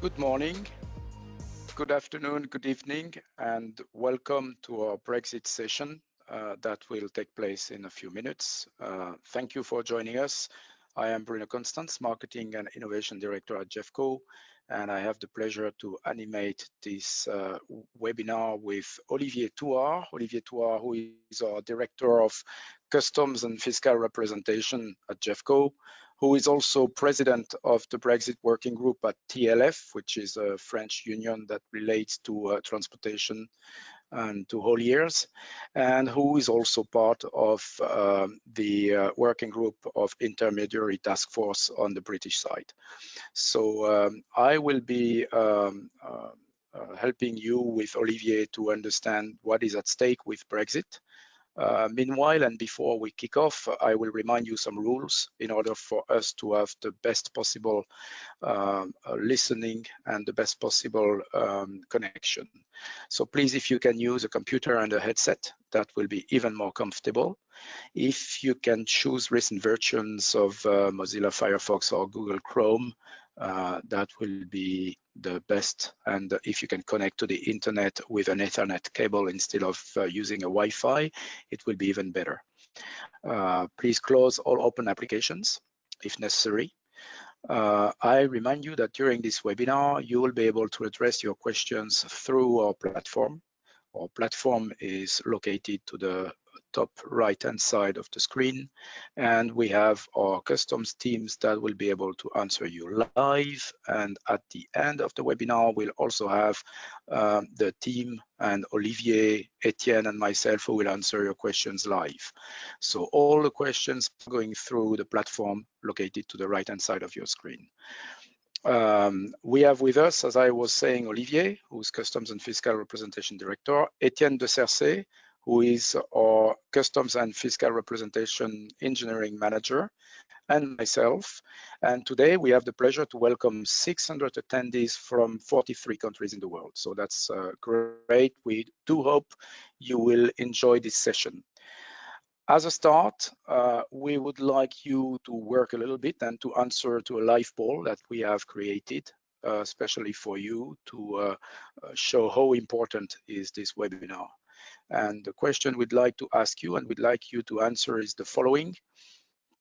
Good morning, good afternoon, good evening, and welcome to our Brexit session that will take place in a few minutes. Thank you for joining us. I am Bruno Constance, Marketing and Innovation Director at GEFCO, and I have the pleasure to animate this webinar with Olivier Touard. Olivier Touard, who is our Director of Customs and Fiscal Representation at GEFCO, who is also president of the Brexit Working Group at TLF, which is a French union that relates to transportation and to hauliers, and who is also part of the working group of intermediary task force on the British side. So I will be helping you with Olivier to understand what is at stake with Brexit. Meanwhile, and before we kick off, I will remind you some rules in order for us to have the best possible listening and the best possible connection. So please, if you can use a computer and a headset, that will be even more comfortable. If you can choose recent versions of Mozilla Firefox or Google Chrome, that will be the best. And if you can connect to the internet with an Ethernet cable instead of using a Wi-Fi, it will be even better. Please close all open applications if necessary. I remind you that during this webinar, you will be able to address your questions through our platform. Our platform is located to the top right-hand side of the screen, and we have our customs teams that will be able to answer you live. And at the end of the webinar, we'll also have the team and Olivier, Etienne, and myself who will answer your questions live. So all the questions are going through the platform located to the right-hand side of your screen. We have with us, as I was saying, Olivier, who's Customs and Fiscal Representation Director, Etienne de Cercé, who is our Customs and Fiscal Representation Engineering Manager, and myself. And today we have the pleasure to welcome 600 attendees from 43 countries in the world. So that's great. We do hope you will enjoy this session. As a start, we would like you to work a little bit and to answer to a live poll that we have created, especially for you to show how important is this webinar. And the question we'd like to ask you and we'd like you to answer is the following.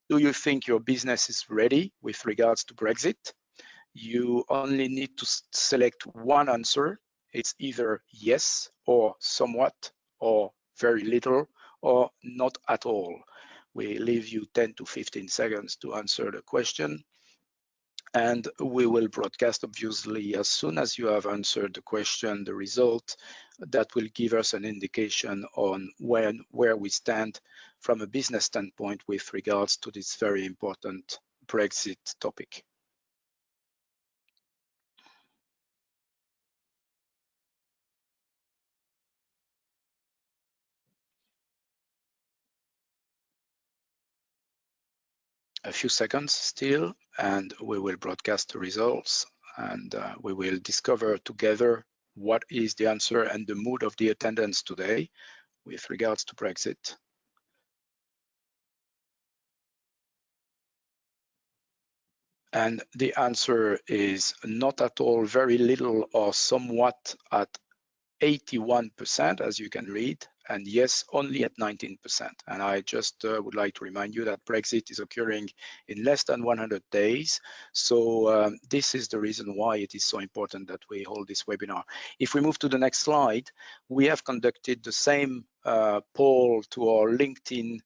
Do you think your business is ready with regards to Brexit? You only need to select one answer. It's either yes or somewhat or very little or not at all. We leave you 10 to 15 seconds to answer the question. And we will broadcast, obviously, as soon as you have answered the question, the result that will give us an indication on where we stand from a business standpoint with regards to this very important Brexit topic. A few seconds still, and we will broadcast the results, and we will discover together what is the answer and the mood of the attendance today with regards to Brexit. And the answer is not at all, very little, or somewhat at 81%, as you can read, and yes, only at 19%. And I just would like to remind you that Brexit is occurring in less than 100 days. So this is the reason why it is so important that we hold this webinar. If we move to the next slide, we have conducted the same poll to our LinkedIn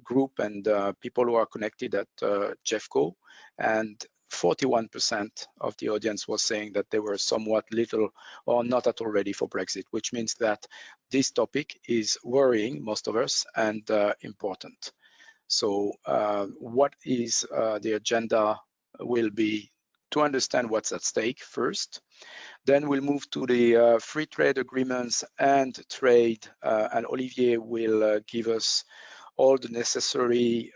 group and people who are connected at GEFCO, and 41% of the audience was saying that they were somewhat little or not at all ready for Brexit, which means that this topic is worrying most of us and important. So what is the agenda will be to understand what's at stake first. Then we'll move to the free trade agreements and trade, and Olivier will give us all the necessary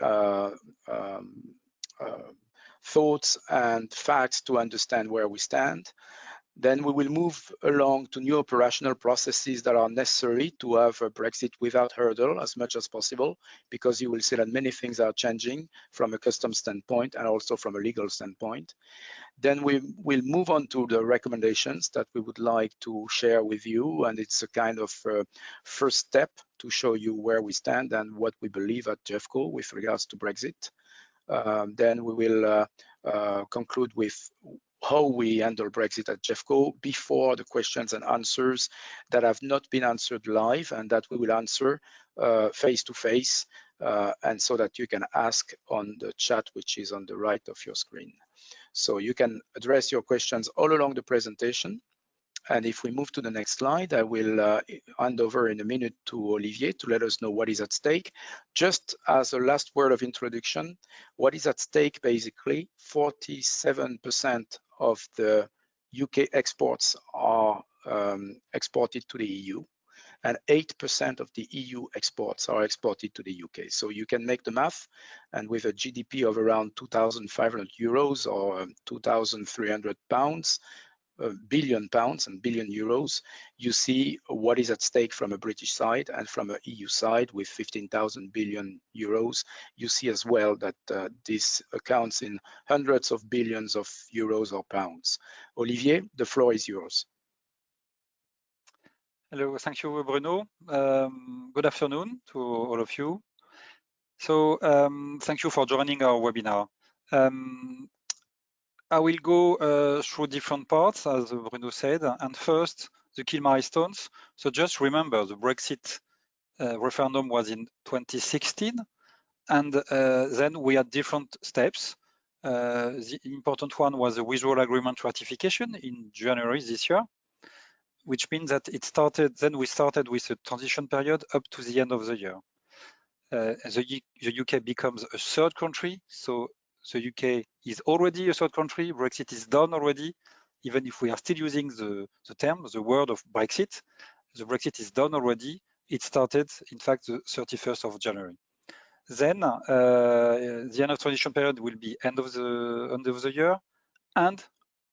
thoughts and facts to understand where we stand. Then we will move along to new operational processes that are necessary to have a Brexit without hurdle as much as possible, because you will see that many things are changing from a customs standpoint and also from a legal standpoint. Then we will move on to the recommendations that we would like to share with you, and it's a kind of first step to show you where we stand and what we believe at GEFCO with regards to Brexit. Then we will conclude with how we handle Brexit at GEFCO before the questions and answers that have not been answered live and that we will answer face to face, and so that you can ask on the chat, which is on the right of your screen. So you can address your questions all along the presentation. And if we move to the next slide, I will hand over in a minute to Olivier to let us know what is at stake. Just as a last word of introduction, what is at stake basically, 47% of the UK exports are exported to the EU, and 8% of the EU exports are exported to the UK. So you can make the math, and with a GDP of around 2,500 euros or 2,300 pounds, billion pounds and billion euros, you see what is at stake from a British side, and from an EU side with 15,000 billion euros, you see as well that this accounts in hundreds of billions of euros or pounds. Olivier, the floor is yours. Hello, thank you, Bruno. Good afternoon to all of you. So thank you for joining our webinar. I will go through different parts, as Bruno said, and first, the key milestones. So just remember, the Brexit referendum was in 2016, and then we had different steps. The important one was the withdrawal agreement ratification in January this year, which means that it started, then we started with a transition period up to the end of the year. The UK becomes a third country, so the UK is already a third country. Brexit is done already, even if we are still using the term, the word of Brexit. The Brexit is done already. It started, in fact, the 31st of January. Then the end of transition period will be end of the year, and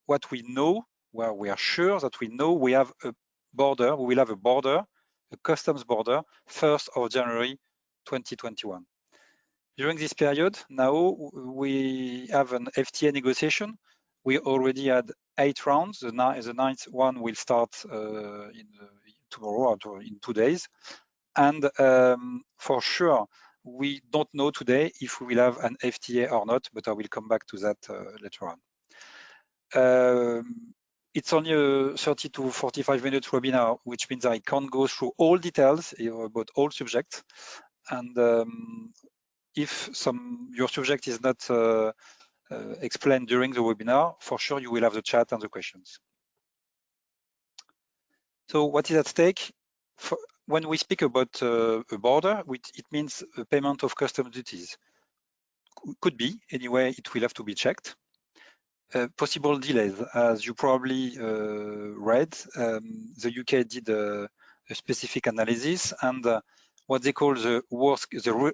what we know, well, we are sure that we know we have a border. We will have a border, a customs border, 1st of January 2021. During this period, now we have an FTA negotiation. We already had 8 rounds. The 9th one will start tomorrow or in 2 days. And for sure, we don't know today if we will have an FTA or not, but I will come back to that later on. It's only a 30 to 45 minute webinar, which means I can't go through all details about all subjects. And if your subject is not explained during the webinar, for sure you will have the chat and the questions. So what is at stake? When we speak about a border, it means a payment of customs duties. Could be, anyway, it will have to be checked. Possible delays, as you probably read, the UK did a specific analysis, and what they call the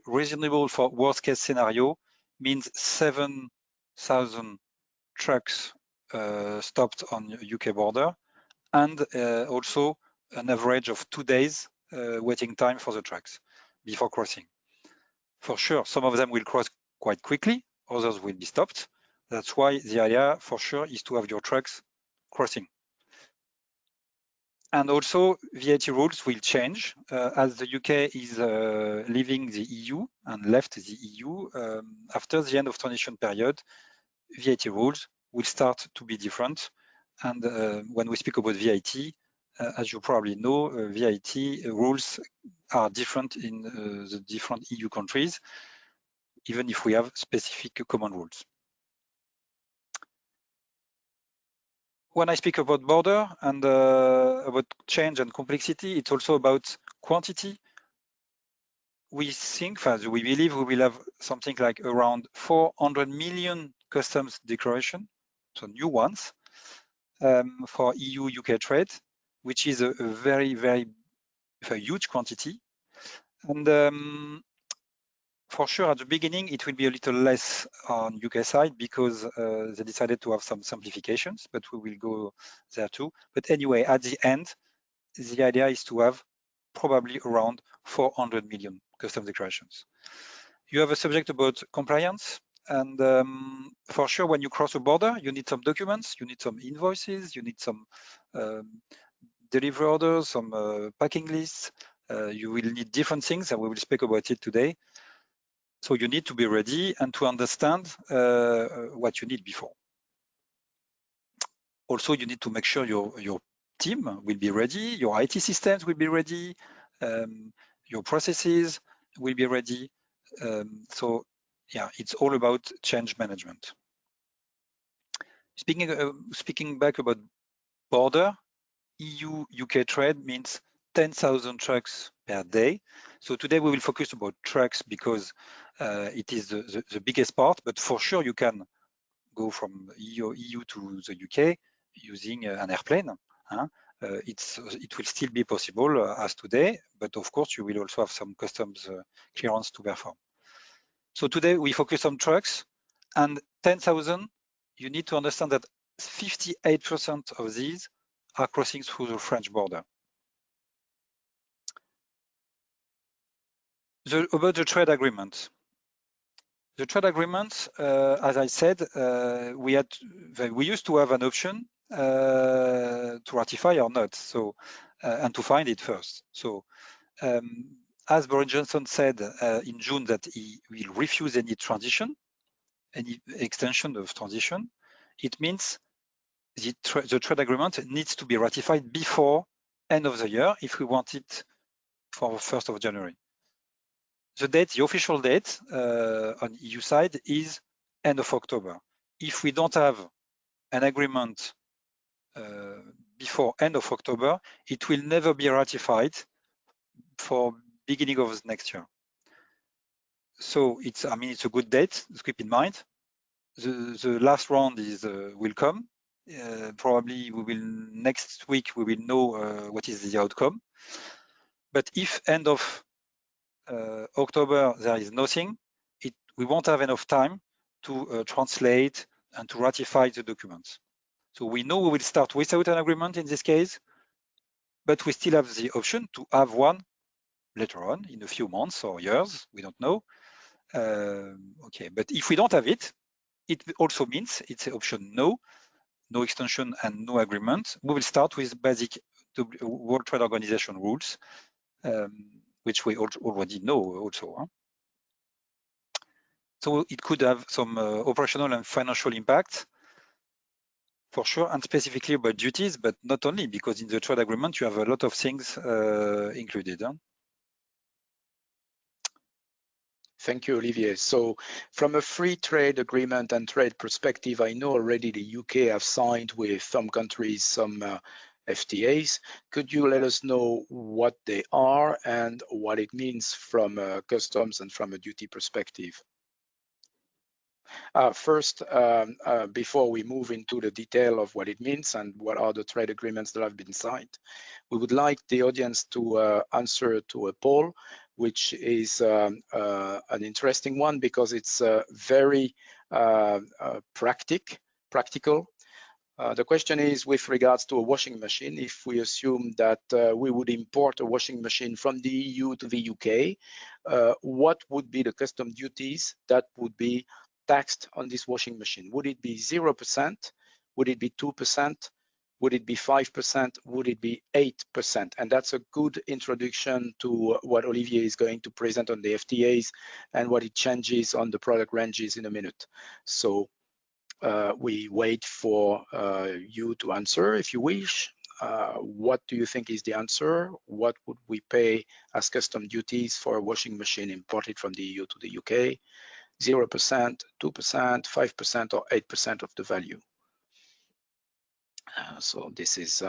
reasonable for worst case scenario means 7,000 trucks stopped on UK border, and also an average of 2 days waiting time for the trucks before crossing. For sure, some of them will cross quite quickly, others will be stopped. That's why the idea, for sure, is to have your trucks crossing. And also, VAT rules will change as the UK is leaving the EU and left the EU. After the end of transition period, VAT rules will start to be different. And when we speak about VAT, as you probably know, VAT rules are different in the different EU countries, even if we have specific common rules. When I speak about border and about change and complexity, it's also about quantity. We believe we will have something like around 400 million customs declaration, so new ones, for EU-UK trade, which is a very, very huge quantity. And For sure, at the beginning, it will be a little less on UK side because they decided to have some simplifications, but we will go there too. But anyway, at the end, the idea is to have probably around 400 million custom declarations. You have a subject about compliance, and for sure, when you cross a border, you need some documents, you need some invoices, you need some delivery orders, some packing lists. You will need different things, and we will speak about it today. So you need to be ready and to understand what you need before. Also, you need to make sure your team will be ready, your IT systems will be ready, your processes will be ready. So yeah, it's all about change management. Speaking back about border, EU-UK trade means 10,000 trucks per day. So today we will focus about trucks because it is the biggest part, but for sure you can go from EU to the UK using an airplane. It will still be possible as today, but of course you will also have some customs clearance to perform. So today we focus on trucks, and 10,000, you need to understand that 58% of these are crossing through the French border. About the trade agreement. The trade agreement, as I said, we used to have an option to ratify or not, so and to find it first. So as Boris Johnson said in June that he will refuse any transition, any extension of transition, it means the trade agreement needs to be ratified before end of the year if we want it for 1st of January. The date, the official date on EU side is end of October. If we don't have an agreement before end of October, it will never be ratified for beginning of next year. So it's a good date to keep in mind. The last round is will come. Probably next week we will know what is the outcome. But if end of October there is nothing, we won't have enough time to translate and to ratify the documents. So we know we will start without an agreement in this case, but we still have the option to have one later on in a few months or years, we don't know. Okay, but if we don't have it, it also means it's option no extension and no agreement. We will start with basic World Trade Organization rules, which we already know also. Huh? So it could have some operational and financial impact for sure, and specifically about duties, but not only, because in the trade agreement, you have a lot of things included. Huh? Thank you, Olivier. So from a free trade agreement and trade perspective, I know already the UK have signed with some countries some FTAs. Could you let us know what they are and what it means from a customs and from a duty perspective? First, before we move into the detail of what it means and what are the trade agreements that have been signed, we would like the audience to answer to a poll, which is an interesting one because it's very practical. The question is with regards to a washing machine. If we assume that we would import a washing machine from the EU to the UK, what would be the custom duties that would be taxed on this washing machine? Would it be 0%? Would it be 2%? Would it be 5%? Would it be 8%? And that's a good introduction to what Olivier is going to present on the FTAs and what it changes on the product ranges in a minute. So we wait for you to answer if you wish. What do you think is the answer? What would we pay as custom duties for a washing machine imported from the EU to the UK? 0%, 2%, 5%, or 8% of the value? So this is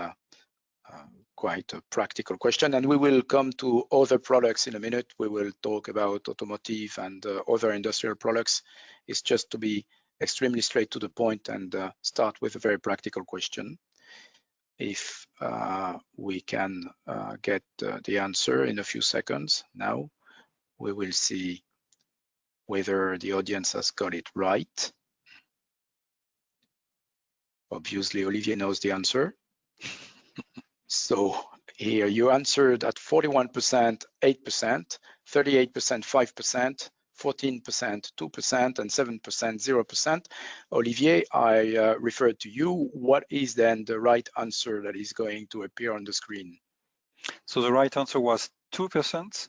quite a practical question, and we will come to other products in a minute. We will talk about automotive and other industrial products. It's just to be extremely straight to the point and start with a very practical question. If we can get the answer in a few seconds now, we will see whether the audience has got it right. Obviously, Olivier knows the answer. So here you answered at 41%, 8%, 38%, 5%, 14%, 2%, and 7%, 0%. Olivier, I referred to you. What is then the right answer that is going to appear on the screen? So the right answer was 2%.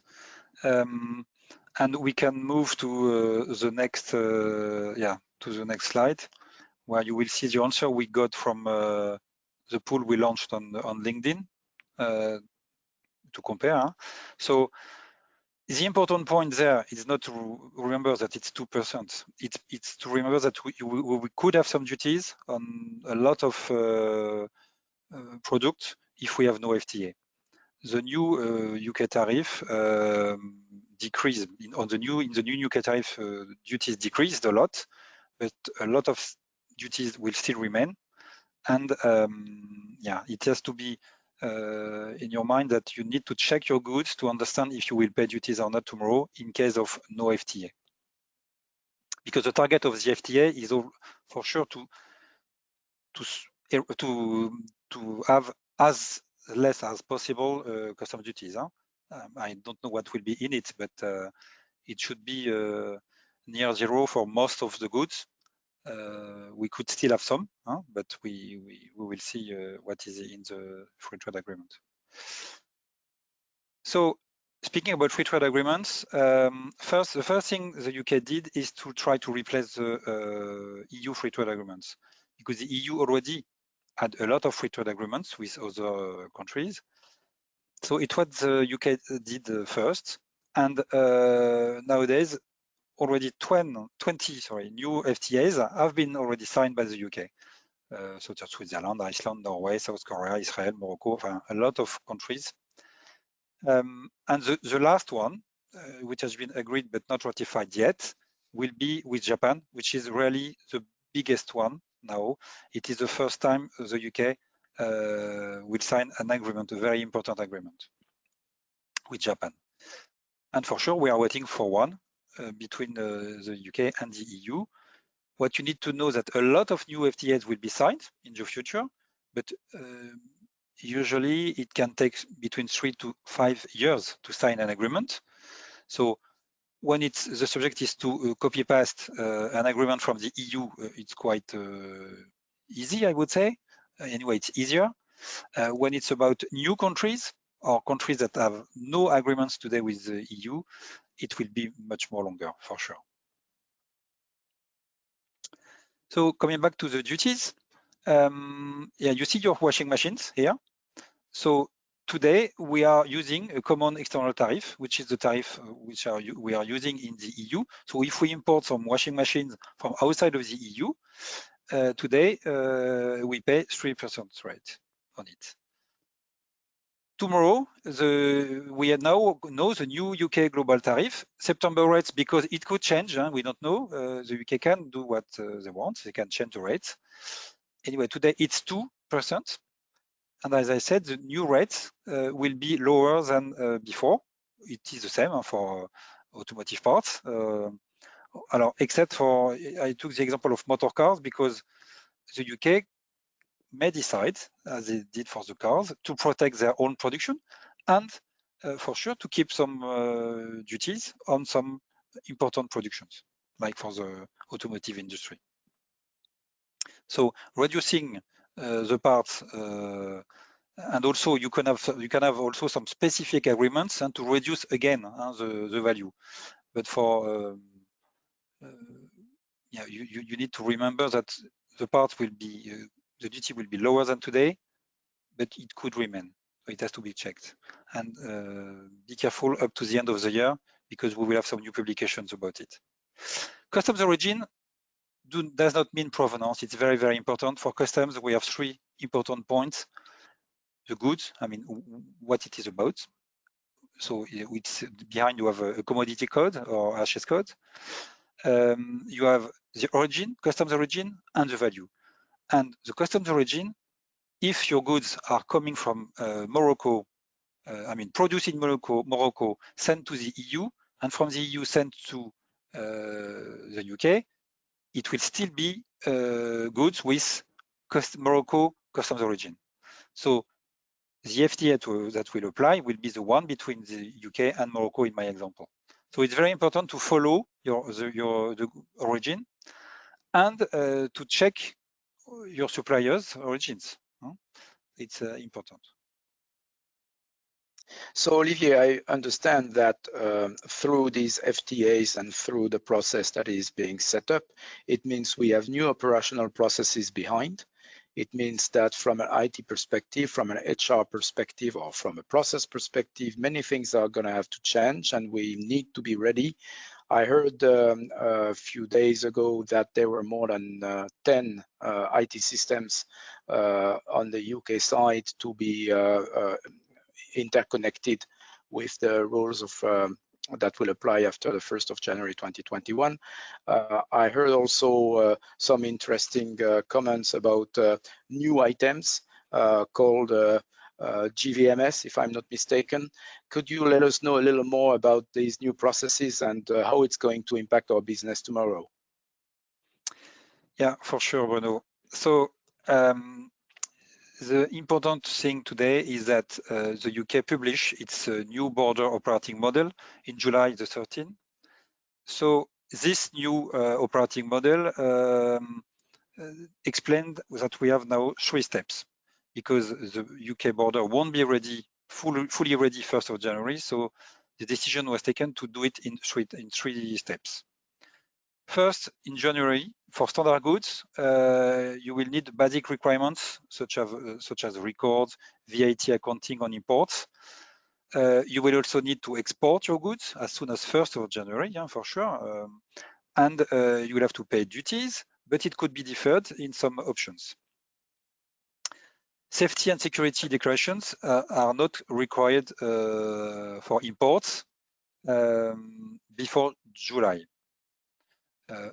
And we can move to the next, to the next slide, where you will see the answer we got from the pool we launched on LinkedIn to compare. So the important point there is not to remember that it's 2%. It's to remember that we could have some duties on a lot of products if we have no FTA. The new UK tariff decreased in the new UK tariff. Duties decreased a lot, but a lot of duties will still remain. And it has to be in your mind that you need to check your goods to understand if you will pay duties or not tomorrow in case of no FTA. Because the target of the FTA is for sure to have as less as possible custom duties. I don't know what will be in it, but it should be near zero for most of the goods. We could still have some, but we will see what is in the free trade agreement. So speaking about free trade agreements, the first thing the UK did is to try to replace the EU free trade agreements, because the EU already had a lot of free trade agreements with other countries. So it what the UK did first, and nowadays already 20 new FTAs have been already signed by the UK. Such as Switzerland, Iceland, Norway, South Korea, Israel, Morocco, a lot of countries. And the last one, which has been agreed but not ratified yet, will be with Japan, which is really the biggest one now. It is the first time the UK will sign an agreement, a very important agreement with Japan. And for sure, we are waiting for one between the UK and the EU. What you need to know that a lot of new FTAs will be signed in the future, but usually it can take between 3 to 5 years to sign an agreement. So when the subject is to copy paste an agreement from the EU, it's quite easy, I would say. Anyway, it's easier. When it's about new countries or countries that have no agreements today with the EU, it will be much more longer, for sure. So coming back to the duties, you see your washing machines here. So today we are using a common external tariff, which is the tariff we are using in the EU. So if we import some washing machines from outside of the EU, today we pay 3% rate on it. Tomorrow, we now know the new UK global tariff, September rates, because it could change, we don't know. The UK can do what they want, they can change the rates. Anyway, today it's 2%. And as I said, the new rates will be lower than before. It is the same for automotive parts. Except for, I took the example of motor cars because the UK may decide, as they did for the cars, to protect their own production and for sure to keep some duties on some important productions, like for the automotive industry. So reducing the parts, and also you can have also some specific agreements and to reduce again the value. But for you need to remember that the part will be the duty will be lower than today, but it could remain. So it has to be checked. And be careful up to the end of the year because we will have some new publications about it. Customs origin does not mean provenance. It's very, very important. For customs, we have 3 important points. The goods, I mean, what it is about. So it's behind you have a commodity code or HS code. You have the origin, customs origin, and the value. And the customs origin, if your goods are coming from Morocco, produced in Morocco, sent to the EU, and from the EU sent to the UK, it will still be goods with Morocco customs origin. So the FTA that will apply will be the one between the UK and Morocco in my example. So it's very important to follow the origin and to check your suppliers' origins. It's important. So Olivier, I understand that through these FTAs and through the process that is being set up, it means we have new operational processes behind. It means that from an IT perspective, from an HR perspective, or from a process perspective, many things are going to have to change and we need to be ready. I heard a few days ago that there were more than 10 IT systems on the UK side to be interconnected with the rules of that will apply after the 1st of January 2021. I heard also some interesting comments about new items called GVMS, if I'm not mistaken. Could you let us know a little more about these new processes and how it's going to impact our business tomorrow? Yeah, for sure, Bruno. So the important thing today is that the UK published its new border operating model in July the 13th. So this new operating model explained that we have now 3 steps because the UK border won't be ready, fully ready 1st of January. So the decision was taken to do it in three steps. First, in January, for standard goods, you will need basic requirements such as records, VAT accounting on imports. You will also need to export your goods as soon as 1st of January, yeah, for sure. And you will have to pay duties, but it could be deferred in some options. Safety and security declarations are not required for imports before July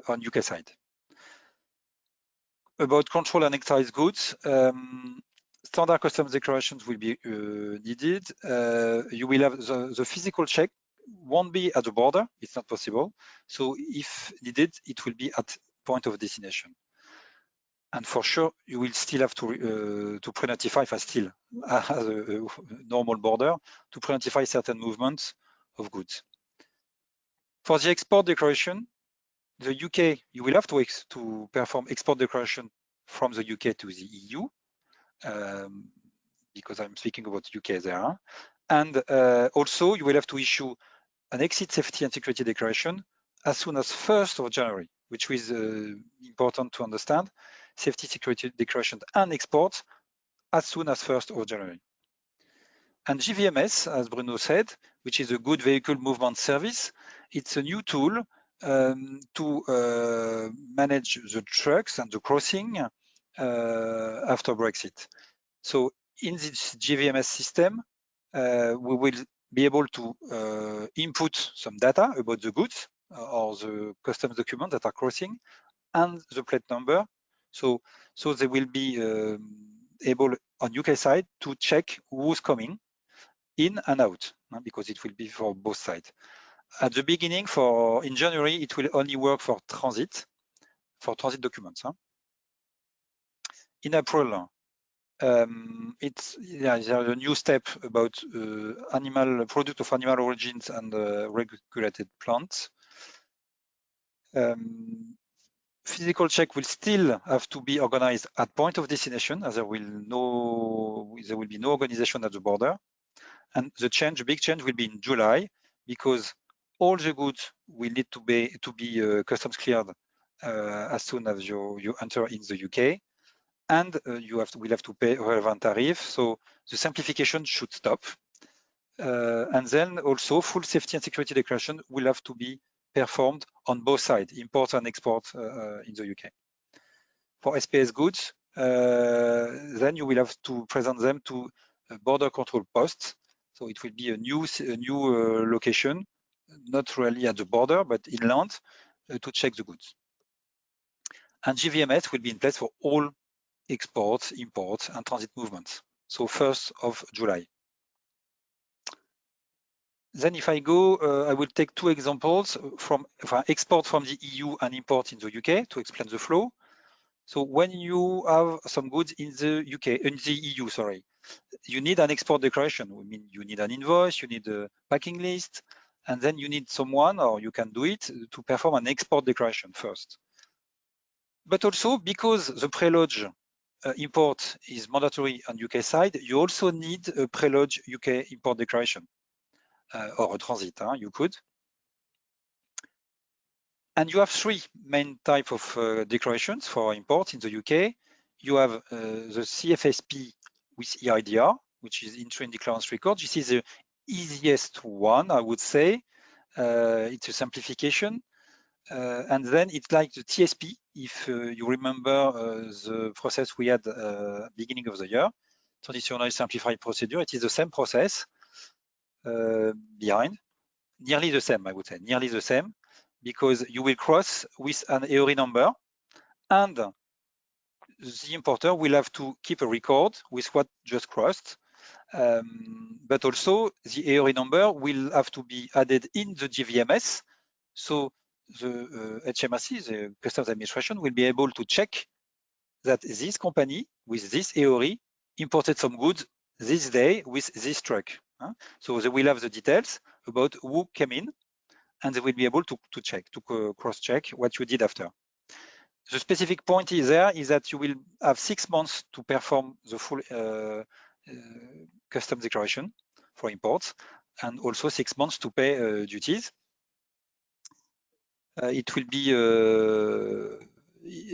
on UK side. About control and excise goods, standard customs declarations will be needed. You will have the physical check won't be at the border, it's not possible. So if needed, it will be at point of destination. And for sure, you will still have to pre-notify, if I still as a normal border, to pre-notify certain movements of goods. For the export declaration, the UK, you will have to perform export declaration from the UK to the EU, because I'm speaking about UK there. And also, you will have to issue an exit safety and security declaration as soon as 1st of January, which is important to understand. Safety security declaration and exports as soon as 1st of January. And GVMS, as Bruno said, which is a good vehicle movement service, it's a new tool to manage the trucks and the crossing after Brexit. So in this GVMS system, we will be able to input some data about the goods or the customs documents that are crossing and the plate number. So they will be able on UK side to check who's coming in and out, because it will be for both sides. At the beginning, in January, it will only work for transit documents. In April, there's a new step about product of animal origins and regulated plants. Physical check will still have to be organized at point of destination, as there will be no organization at the border. And the big change will be in July, because all the goods will need to be customs cleared as soon as you enter in the UK, and we'll have to pay relevant tariff. So the simplification should stop. And then also full safety and security declaration will have to be performed on both sides, import and export in the UK. For SPS goods, then you will have to present them to border control posts. So it will be a new location, not really at the border, but inland, to check the goods. And GVMS will be in place for all exports, imports, and transit movements. So 1st of July. Then if I go, I will take two examples from export from the EU and import in the UK to explain the flow. So when you have some goods in the UK, in the EU, sorry, you need an export declaration. I mean, you need an invoice, you need a packing list, and then you need someone, or you can do it, to perform an export declaration first. But also, because the preload import is mandatory on UK side, you also need a preload UK import declaration, or a transit, you could. And you have three main type of declarations for import in the UK. You have the CFSP with EIDR, which is Entry in Declarance Record. This is the easiest one, I would say. It's a simplification. And then it's like the TSP, if you remember the process we had beginning of the year, Traditional Simplified Procedure. It is the same process behind, nearly the same, I would say, nearly the same, because you will cross with an EORI number, and the importer will have to keep a record with what just crossed. But also the EORI number will have to be added in the GVMS. So the HMRC, the Customs Administration, will be able to check that this company with this EORI imported some goods this day with this truck. So they will have the details about who came in, and they will be able to check, to cross-check what you did after. The specific point is that you will have 6 months to perform the full customs declaration for imports, and also 6 months to pay duties. It will be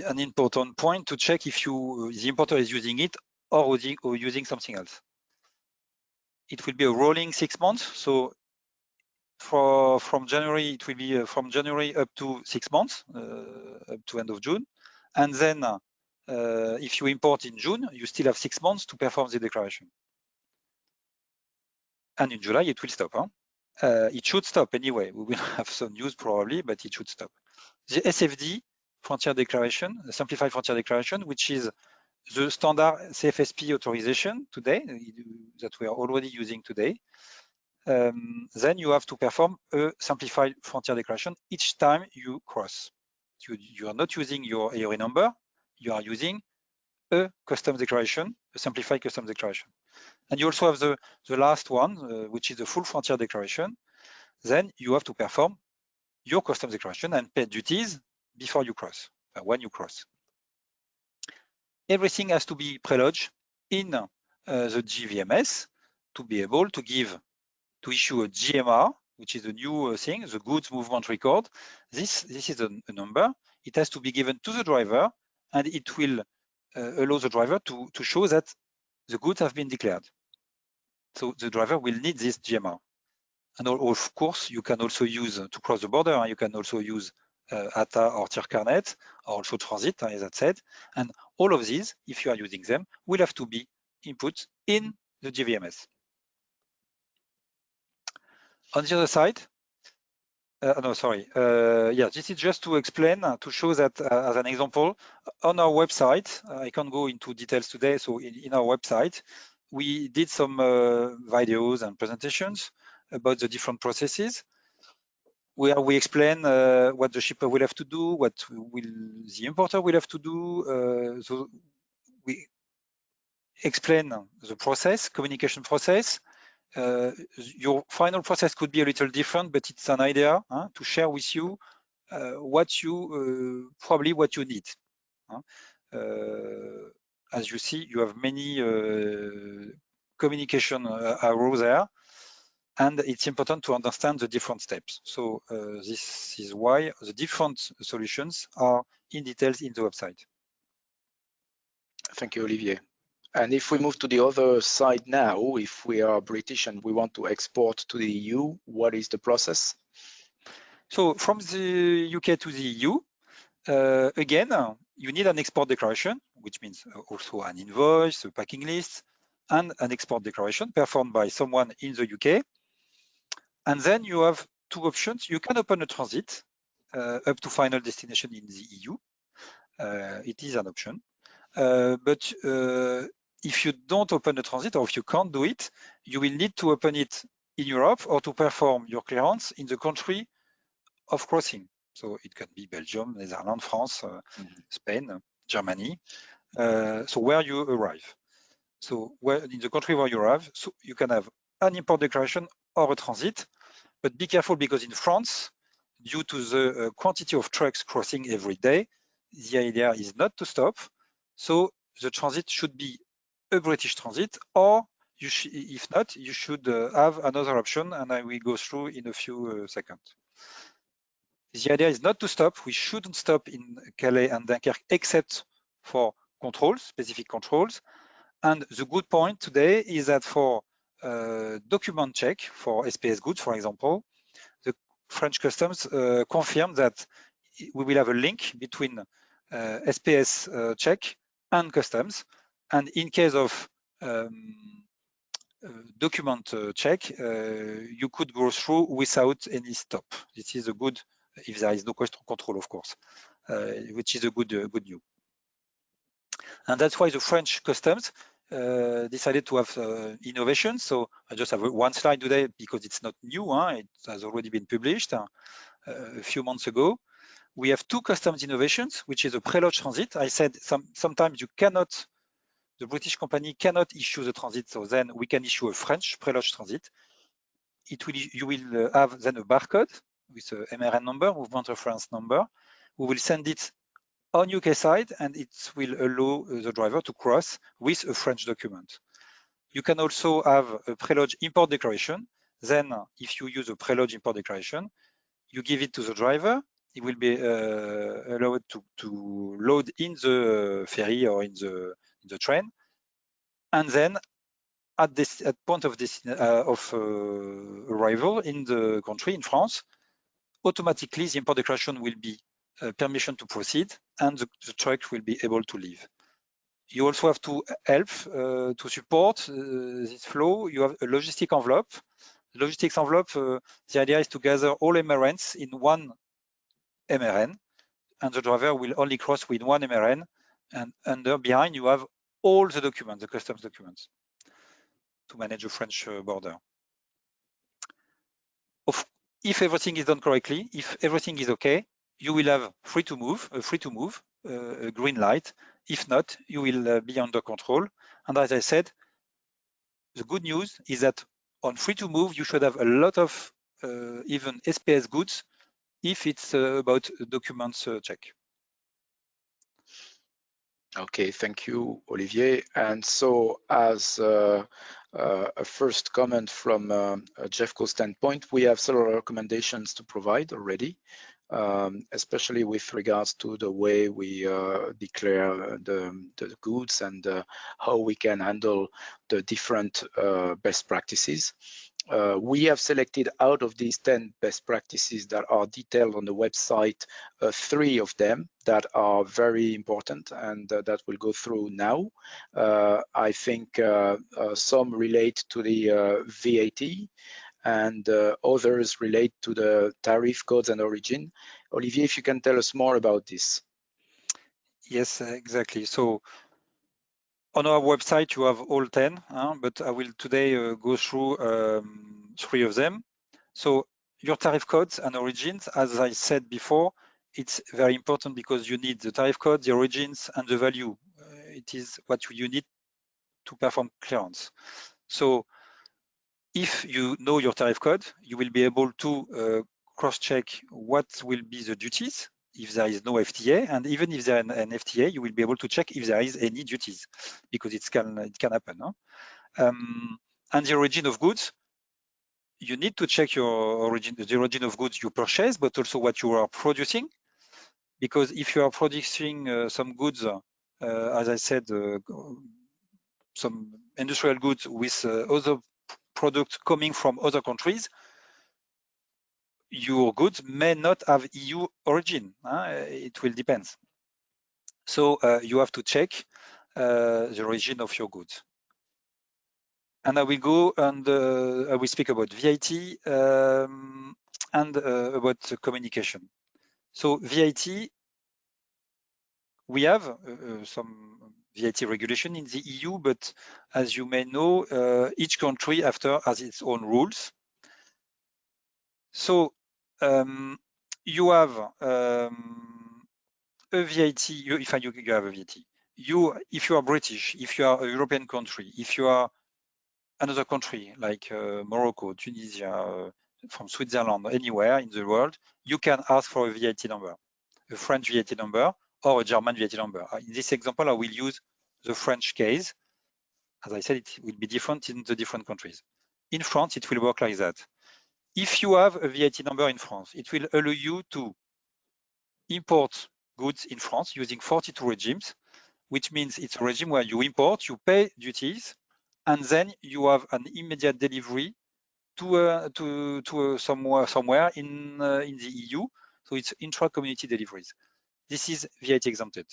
an important point to check if the importer is using it or using something else. It will be a rolling 6 months, so from January, it will be from January up to 6 months, up to end of June. And then if you import in June, you still have 6 months to perform the declaration. And in July, it will stop. It should stop anyway. We will have some news probably, but it should stop. The SFD frontier declaration, the simplified frontier declaration, which is the standard CFSP authorization today that we are already using today. Then you have to perform a simplified frontier declaration each time you cross. You are not using your EORI number, you are using a customs declaration, a simplified customs declaration. And you also have the last one, which is the full frontier declaration. Then you have to perform your customs declaration and pay duties before you cross, when you cross. Everything has to be prelodged in the GVMS to be able to issue a GMR, which is a new thing, the goods movement record. This is a number. It has to be given to the driver, and it will allow the driver to show that the goods have been declared. So the driver will need this GMR. And of course, you can also use, to cross the border, you can also use ATA or TIRCarnet, or also transit, as I said. And all of these, if you are using them, will have to be input in the GVMS. On the other side, this is just to explain, to show that as an example, on our website, I can't go into details today, so in our website, we did some videos and presentations about the different processes, where we explain what the shipper will have to do, what the importer will have to do. So we explain the process, communication process. Your final process could be a little different, but it's an idea to share with you what you need. As you see, you have many communication arrows there, and it's important to understand the different steps. So this is why the different solutions are in details in the website. Thank you, Olivier. And if we move to the other side now, if we are British and we want to export to the EU, what is the process? So from the UK to the EU, again, you need an export declaration, which means also an invoice, a packing list, and an export declaration performed by someone in the UK. And then you have two options. You can open a transit up to final destination in the EU. It is an option. But if you don't open a transit, or if you can't do it, you will need to open it in Europe or to perform your clearance in the country of crossing. So it can be Belgium, Netherlands, France, Spain, Germany. So where you arrive. So where in the country where you arrive, so you can have an import declaration or a transit, but be careful because in France, due to the quantity of trucks crossing every day, the idea is not to stop. So the transit should be a British transit, or if not, you should have another option, and I will go through in a few seconds. The idea is not to stop. We shouldn't stop in Calais and Dunkirk except for controls, specific controls. And the good point today is that for document check for SPS goods, for example, the French customs confirmed that we will have a link between SPS check and customs. And in case of document check, you could go through without any stop. This is a good, if there is no control, of course, which is a good news. And that's why the French customs decided to have innovation. So I just have one slide today because it's not new. It has already been published a few months ago. We have two customs innovations, which is a preload transit. I said sometimes you cannot, the British company cannot issue the transit, so then we can issue a French preload transit. You will have then a barcode with a MRN number, movement reference number. We will send it on UK side, and it will allow the driver to cross with a French document. You can also have a preload import declaration. Then if you use a preload import declaration, you give it to the driver. It will be allowed to load in the ferry or in the train. And then at point of arrival in the country, in France, automatically the import declaration will be permission to proceed, and the truck will be able to leave. You also have to help to support this flow. You have a logistic envelope. The logistics envelope, the idea is to gather all MRNs in one MRN, and the driver will only cross with one MRN, and behind you have all the documents, the customs documents, to manage the French border. If everything is done correctly, if everything is okay, you will have free to move, a green light. If not, you will be under control. And as I said, the good news is that on free to move, you should have a lot of even SPS goods if it's about documents check. Okay, thank you, Olivier. And so as a first comment from a GEFCO standpoint, we have several recommendations to provide already, especially with regards to the way we declare the goods and how we can handle the different best practices. We have selected out of these 10 best practices that are detailed on the website, 3 of them that are very important and that we'll go through now. I think some relate to the VAT and others relate to the tariff codes and origin. Olivier, if you can tell us more about this. Yes, exactly. So on our website, you have all 10, but I will today go through 3 of them. So your tariff codes and origins, as I said before, it's very important because you need the tariff code, the origins, and the value. It is what you need to perform clearance. So if you know your tariff code, you will be able to cross-check what will be the duties if there is no FTA, and even if there is an FTA, you will be able to check if there is any duties, because it can happen. And the origin of goods, you need to check the origin of goods you purchase, but also what you are producing, because if you are producing some goods, as I said, some industrial goods with other products coming from other countries, your goods may not have EU origin. It will depend. So you have to check the origin of your goods. And I will go and I will speak about VAT and about communication. So VAT, we have some VAT regulation in the EU, but as you may know, each country after has its own rules. So you have a VAT. If you have a VAT, if you are British, if you are a European country, if you are another country like Morocco, Tunisia, from Switzerland, anywhere in the world, you can ask for a VAT number, a French VAT number or a German VAT number. In this example, I will use the French case. As I said, it will be different in the different countries. In France, it will work like that. If you have a VAT number in France, it will allow you to import goods in France using 42 regimes, which means it's a regime where you import, you pay duties, and then you have an immediate delivery to somewhere in the EU. So it's intra-community deliveries. This is VAT exempted.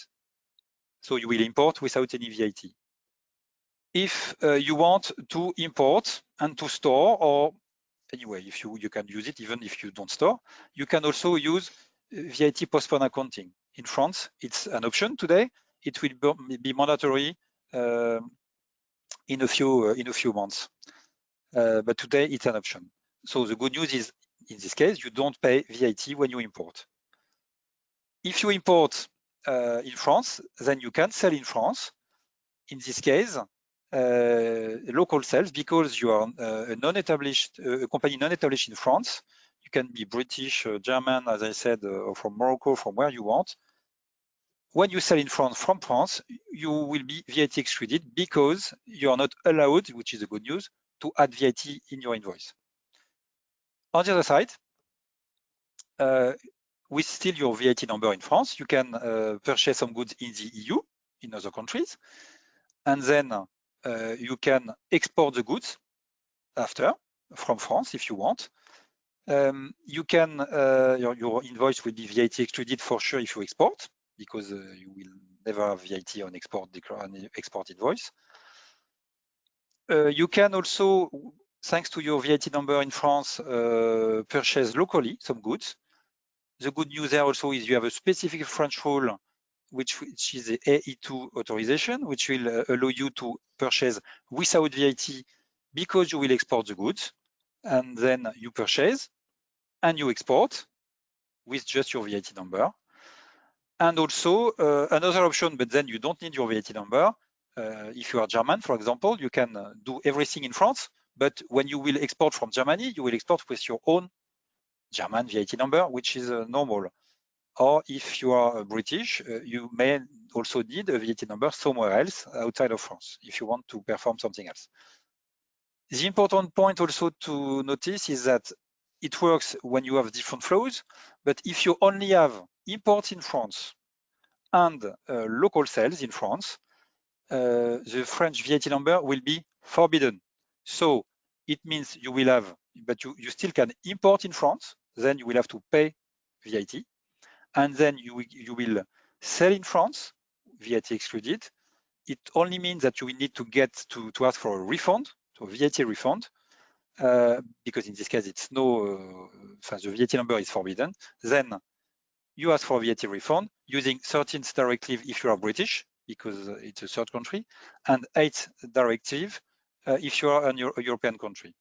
So you will import without any VAT. If you want to import and to store, or anyway, if you can use it even if you don't store, you can also use VAT postponed accounting. In France, it's an option today. It will be mandatory in a few months, but today it's an option. So the good news is, in this case, you don't pay VAT when you import. If you import in France, then you can sell in France. In this case, local sales, because you are a company non-established in France. You can be British, German, as I said, or from Morocco, from where you want. When you sell in France from France, you will be VAT excluded because you are not allowed, which is the good news, to add VAT in your invoice. On the other side, with still your VAT number in France, you can purchase some goods in the EU, in other countries, and then you can export the goods after from France if you want. You can your invoice will be VAT excluded for sure if you export, because you will never have VAT on export invoice. You can also, thanks to your VAT number in France, purchase locally some goods. The good news there also is you have a specific French rule, which is the AE2 authorization, which will allow you to purchase without VAT because you will export the goods, and then you purchase and you export with just your VAT number. And also another option, but then you don't need your VAT number. If you are German, for example, you can do everything in France, but when you will export from Germany, you will export with your own German VAT number, which is normal. Or if you are British, you may also need a VAT number somewhere else outside of France if you want to perform something else. The important point also to notice is that it works when you have different flows, but if you only have imports in France and local sales in France, the French VAT number will be forbidden. So it means you will have, but you still can import in France, then you will have to pay VAT, and then you will sell in France, VAT excluded. It only means that you will need to ask for a refund, so VAT refund, because in this case it's the VAT number is forbidden. Then you ask for VAT refund using 13th directive if you are British, because it's a third country, and 8th directive if you are a European country.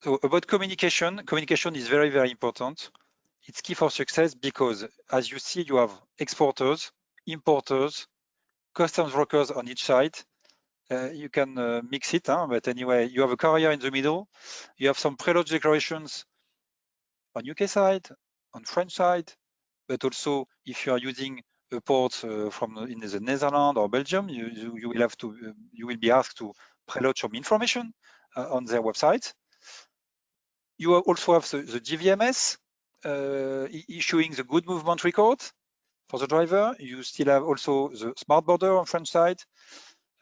So about communication is very, very important. It's key for success because, as you see, you have exporters, importers, customs brokers on each side. You can mix it, but anyway, you have a carrier in the middle. You have some preload declarations on UK side, on French side, but also if you are using a port in the Netherlands or Belgium, you will have to you will be asked to preload some information on their website. You also have the GVMS issuing the good movement record for the driver. You still have also the smart border on French side.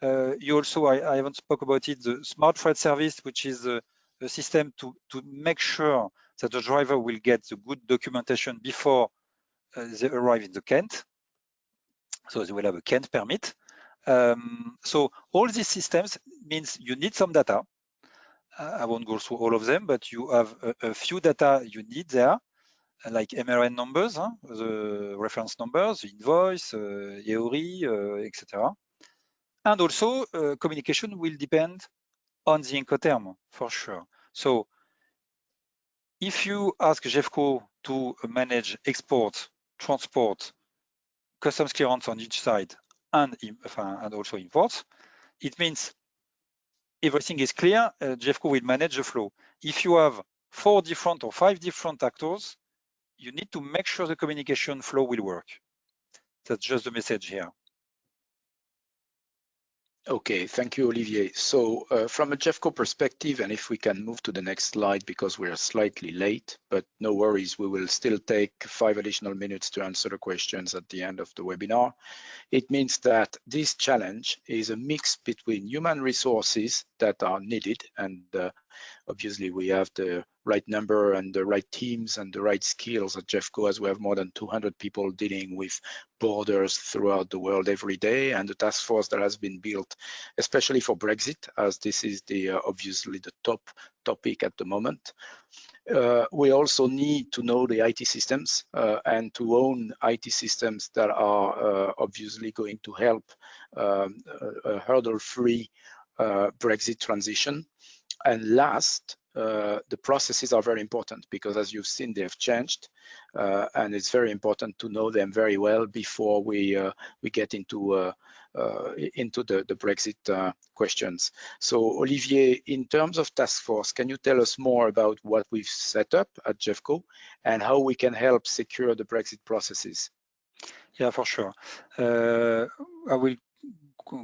You also, I haven't spoke about it, the smart freight service, which is a system to make sure that the driver will get the good documentation before they arrive in the Kent. So they will have a Kent permit. So all these systems means you need some data. I won't go through all of them, but you have a few data you need there, like MRN numbers, the reference numbers, the invoice, EORI, etc. And also communication will depend on the Incoterm, for sure. So if you ask GEFCO to manage export, transport, customs clearance on each side, and also imports, it means everything is clear, GEFCO will manage the flow. If you have 4 different or 5 different actors, you need to make sure the communication flow will work. That's just the message here. Okay, thank you, Olivier. So from a GEFCO perspective, and if we can move to the next slide because we are slightly late, but no worries, we will still take 5 additional minutes to answer the questions at the end of the webinar. It means that this challenge is a mix between human resources that are needed, and obviously we have the right number and the right teams and the right skills at GEFCO, as we have more than 200 people dealing with borders throughout the world every day, and the task force that has been built especially for Brexit, as this is the obviously the top topic at the moment. We also need to know the IT systems and to own IT systems that are obviously going to help a hurdle-free Brexit transition. And last, the processes are very important because, as you've seen, they've changed, and it's very important to know them very well before we get into the Brexit questions. So, Olivier, in terms of task force, can you tell us more about what we've set up at GEFCO and how we can help secure the Brexit processes? Yeah, for sure. I will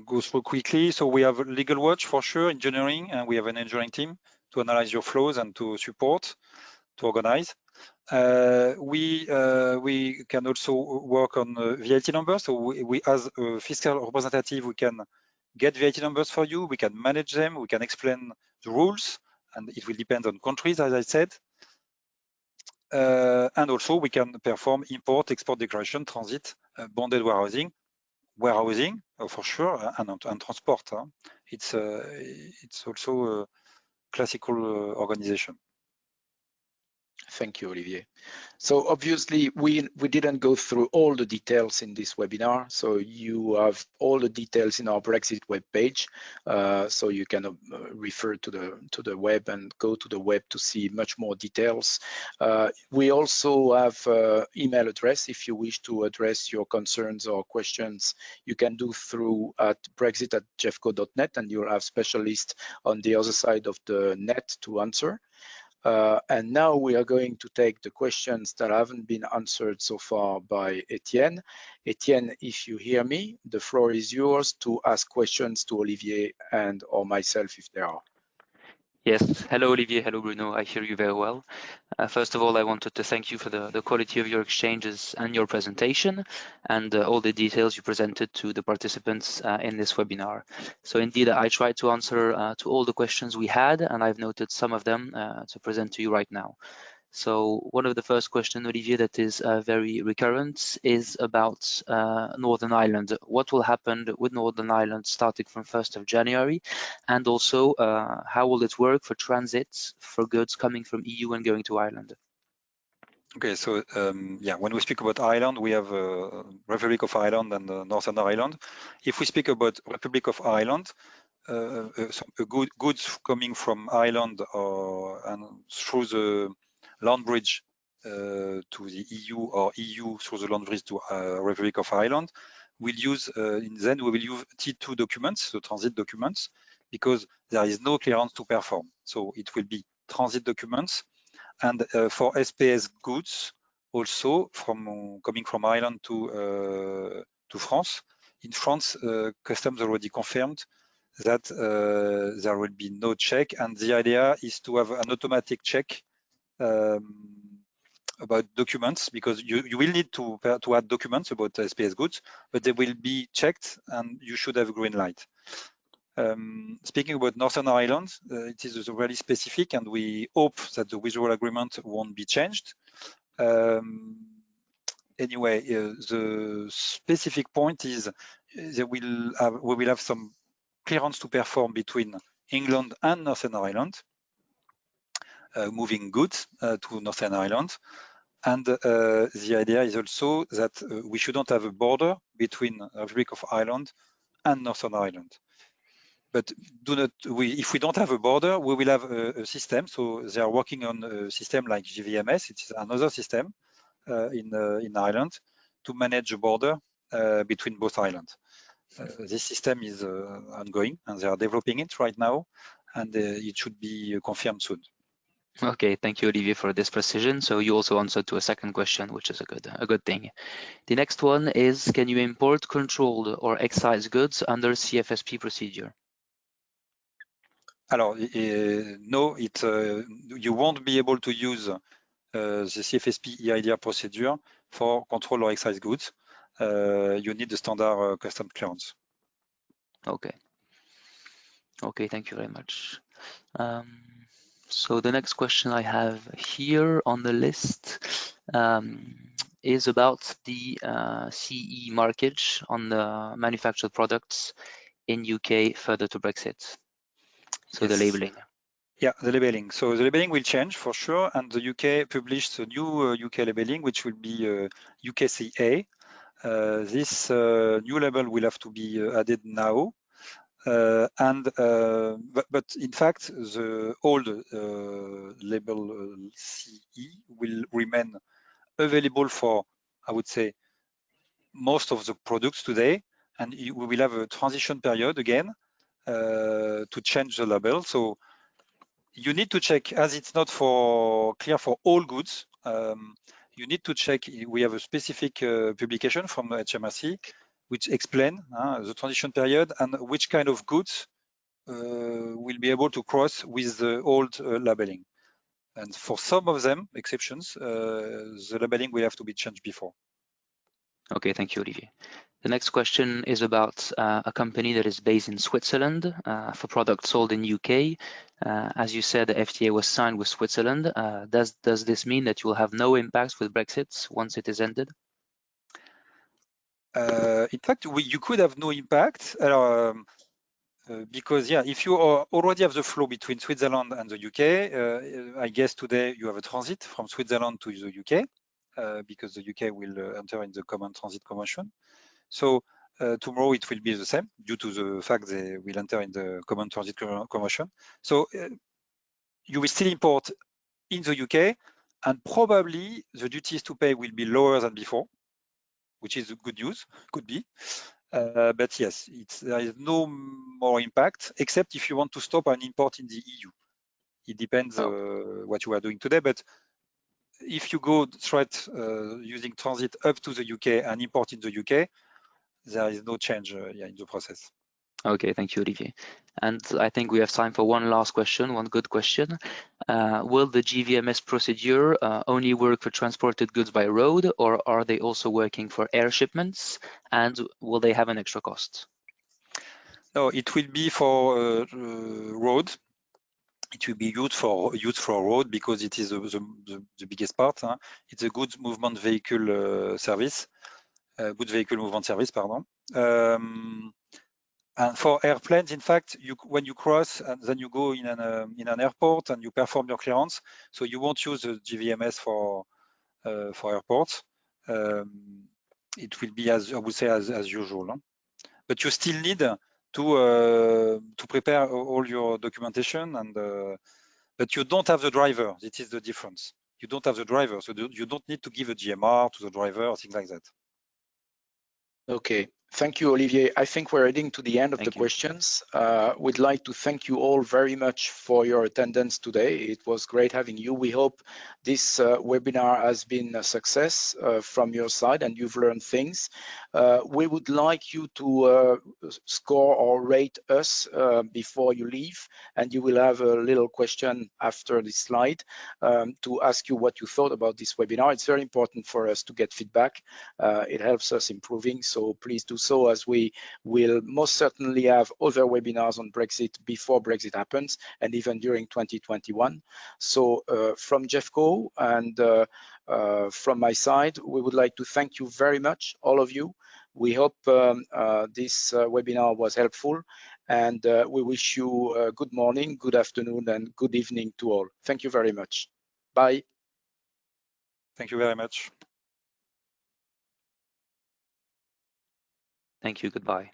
go through quickly. So we have legal watch for sure, engineering, and we have an engineering team to analyze your flows and to support, to organize. We can also work on VAT numbers. So we as a fiscal representative, we can get VAT numbers for you. We can manage them. We can explain the rules, and it will depend on countries, as I said. And also we can perform import, export declaration, transit, bonded warehousing, for sure, and transport. It's also a classical organization. Thank you, Olivier. So obviously, we didn't go through all the details in this webinar. So you have all the details in our Brexit webpage. So you can refer to the web and go to the web to see much more details. We also have email address. If you wish to address your concerns or questions, you can do through at brexit@gefco.net, and you'll have specialists on the other side of the net to answer. And now we are going to take the questions that haven't been answered so far by Etienne. Etienne, if you hear me, the floor is yours to ask questions to Olivier and or myself if there are. Yes, hello Olivier, hello Bruno, I hear you very well. First of all, I wanted to thank you for the quality of your exchanges and your presentation and all the details you presented to the participants in this webinar. So indeed, I tried to answer to all the questions we had, and I've noted some of them to present to you right now. So one of the first questions, Olivier, that is very recurrent is about Northern Ireland. What will happen with Northern Ireland starting from 1st of January? And also, how will it work for transits for goods coming from EU and going to Ireland? Okay, so yeah, when we speak about Ireland, we have Republic of Ireland and Northern Ireland. If we speak about Republic of Ireland, goods coming from Ireland and through the land bridge to the EU or EU through the land bridge to Republic of Ireland, we'll use then we will use T2 documents, so transit documents, because there is no clearance to perform. So it will be transit documents, and for SPS goods also coming from Ireland to France. In France, customs already confirmed that there will be no check, and the idea is to have an automatic check about documents, because you will need to add documents about SPS goods, but they will be checked and you should have a green light. Speaking about Northern Ireland, it is really specific, and we hope that the withdrawal agreement won't be changed. Anyway, the specific point is that we will have some clearance to perform between England and Northern Ireland, moving goods to Northern Ireland. And the idea is also that we shouldn't have a border between Republic of Ireland and Northern Ireland. but if we don't have a border, we will have a system. So they are working on a system like GVMS. It is another system in Ireland to manage a border between both islands. This system is ongoing, and they are developing it right now, and it should be confirmed soon. Okay, thank you, Olivier, for this precision. So you also answered to a second question, which is a good thing. The next one is, can you import controlled or excise goods under CFSP procedure? Alors, no, you won't be able to use the CFSP EIDR procedure for control or excise goods. You need the standard custom clearance. Okay. Okay, thank you very much. So the next question I have here on the list is about the CE markage on the manufactured products in UK further to Brexit. So Yes. the labeling. Yeah, the labeling. So the labeling will change for sure, and the UK published a new UK labeling, which will be UKCA. This new label will have to be added now. But in fact, the old label CE will remain available for, I would say, most of the products today, and we will have a transition period again to change the label. So you need to check, as it's not clear for all goods. You need to check. We have a specific publication from HMRC which explain the transition period and which kind of goods will be able to cross with the old labeling. And for some of them, exceptions, the labeling will have to be changed before. Okay, thank you, Olivier. The next question is about a company that is based in Switzerland for products sold in UK. As you said, the FTA was signed with Switzerland. Does this mean that you will have no impacts with Brexit once it is ended? In fact, you could have no impact. Because if you already have the flow between Switzerland and the UK, I guess today you have a transit from Switzerland to the UK because the UK will enter in the Common Transit Convention. So tomorrow it will be the same due to the fact they will enter in the Common Transit Convention. So you will still import in the UK, and probably the duties to pay will be lower than before, which is good news, could be. But yes, there is no more impact, except if you want to stop an import in the EU. It depends what you are doing today, but if you go straight using transit up to the UK and import in the UK, there is no change in the process. Okay, thank you, Olivier. And I think we have time for one last question, one good question. Will the GVMS procedure only work for transported goods by road, or are they also working for air shipments? And will they have an extra cost? No, it will be for road. It will be used for road because it is the biggest part. It's a goods movement vehicle service, goods vehicle movement service, pardon. And for airplanes, in fact, when you cross and then you go in an airport and you perform your clearance, so you won't use the GVMS for airports. It will be, as I would say, as usual. But you still need to prepare all your documentation, and but you don't have the driver. This is the difference. You don't have the driver, so you don't need to give a GMR to the driver or things like that. Okay, thank you, Olivier. I think we're heading to the end of the questions. We'd like to thank you all very much for your attendance today. It was great having you. We hope this webinar has been a success from your side and you've learned things. We would like you to score or rate us before you leave, and you will have a little question after this slide to ask you what you thought about this webinar. It's very important for us to get feedback. It helps us improving. So please do so, as we will most certainly have other webinars on Brexit before Brexit happens and even during 2021. So from GEFCO and from my side, we would like to thank you very much, all of you. We hope this webinar was helpful, and we wish you good morning, good afternoon, and good evening to all. Thank you very much. Bye. Thank you very much. Thank you. Goodbye.